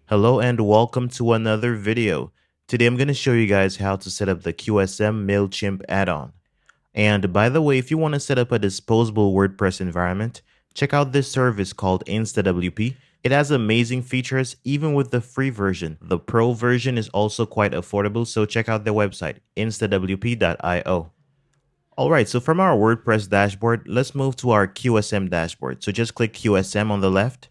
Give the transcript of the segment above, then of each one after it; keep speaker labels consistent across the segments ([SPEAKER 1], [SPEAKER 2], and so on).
[SPEAKER 1] Hello and welcome to another video. Today I'm going to show you guys how to set up the QSM Mailchimp add-on. And by the way, if you want to set up a disposable WordPress environment, check out this service called InstaWP. It has amazing features even with the free version. The pro version is also quite affordable, so check out their website, instawp.io. Alright, so from our WordPress dashboard, let's move to our QSM dashboard. So just click QSM on the left.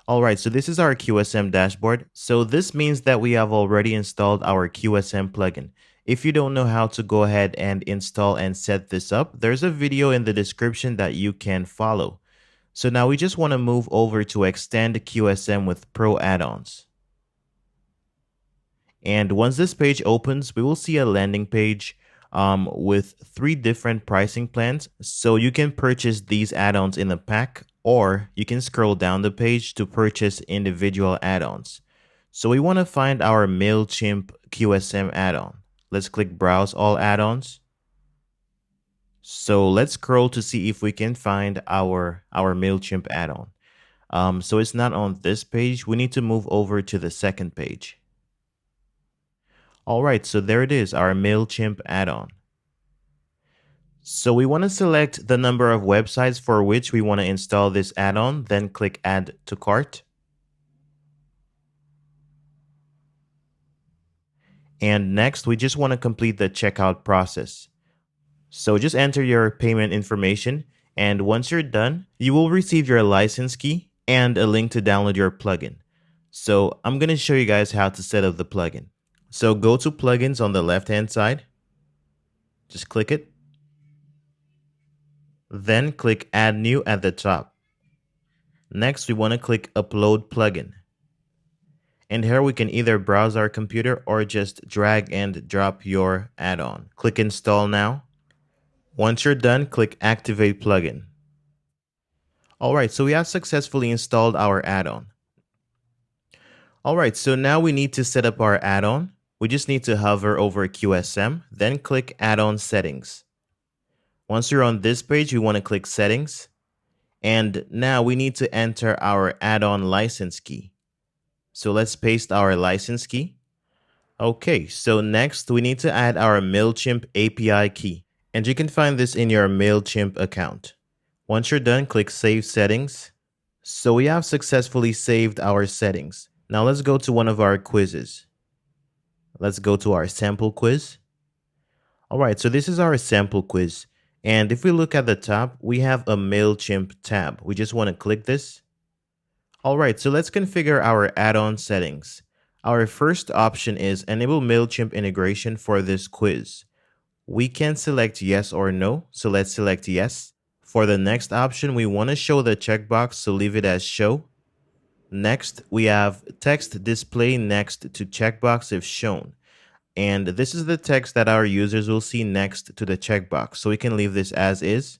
[SPEAKER 1] Alright, so this is our QSM dashboard. So this means that we have already installed our QSM plugin. If you don't know how to go ahead and install and set this up, there's a video in the description that you can follow. So now we just want to move over to extend QSM with Pro add-ons. And once this page opens, we will see a landing page with 3 different pricing plans. So you can purchase these add-ons in a pack, or you can scroll down the page to purchase individual add-ons. So we want to find our Mailchimp QSM add-on. Let's click Browse All Add-ons. So let's scroll to see if we can find our Mailchimp add-on. So it's not on this page. We need to move over to the second page. Alright, so there it is, our Mailchimp add-on. So we want to select the number of websites for which we want to install this add-on, then click Add to Cart. And next, we just want to complete the checkout process. So just enter your payment information, and once you're done, you will receive your license key and a link to download your plugin. So I'm going to show you guys how to set up the plugin. So go to Plugins on the left-hand side. Just click it. Then click Add New at the top. Next, we want to click Upload Plugin. And here we can either browse our computer or just drag and drop your add-on. Click Install Now. Once you're done, click Activate Plugin. Alright, so we have successfully installed our add-on. Alright, so now we need to set up our add-on. We just need to hover over QSM, then click Add-on Settings. Once you're on this page, we want to click Settings. And now we need to enter our add-on license key. So let's paste our license key. Okay, so next we need to add our Mailchimp API key. And you can find this in your Mailchimp account. Once you're done, click Save Settings. So we have successfully saved our settings. Now let's go to one of our quizzes. Let's go to our sample quiz. Alright, so this is our sample quiz. And if we look at the top, we have a Mailchimp tab. We just want to click this. Alright, so let's configure our add-on settings. Our first option is Enable Mailchimp integration for this quiz. We can select yes or no, so let's select yes. For the next option, we want to show the checkbox, so leave it as show. Next, we have text display next to checkbox if shown. And this is the text that our users will see next to the checkbox. So we can leave this as is.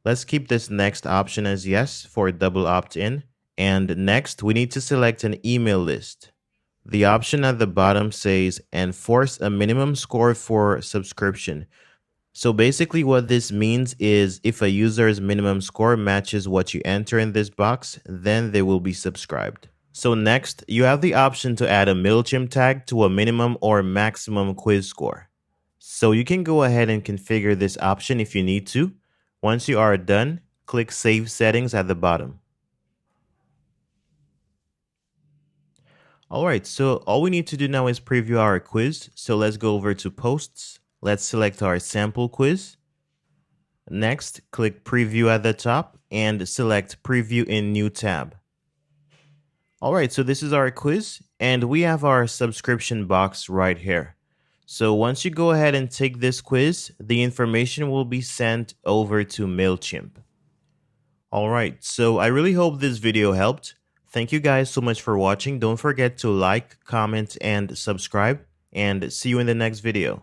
[SPEAKER 1] Let's keep this next option as yes for double opt-in. And next, we need to select an email list. The option at the bottom says enforce a minimum score for subscription. So basically what this means is if a user's minimum score matches what you enter in this box, then they will be subscribed. So next, you have the option to add a Mailchimp tag to a minimum or maximum quiz score. So you can go ahead and configure this option if you need to. Once you are done, click Save Settings at the bottom. Alright, so all we need to do now is preview our quiz. So let's go over to Posts. Let's select our sample quiz. Next, click Preview at the top and select Preview in New tab. Alright, so this is our quiz and we have our subscription box right here. So once you go ahead and take this quiz, the information will be sent over to Mailchimp. Alright, so I really hope this video helped. Thank you guys so much for watching. Don't forget to like, comment, and subscribe, and see you in the next video.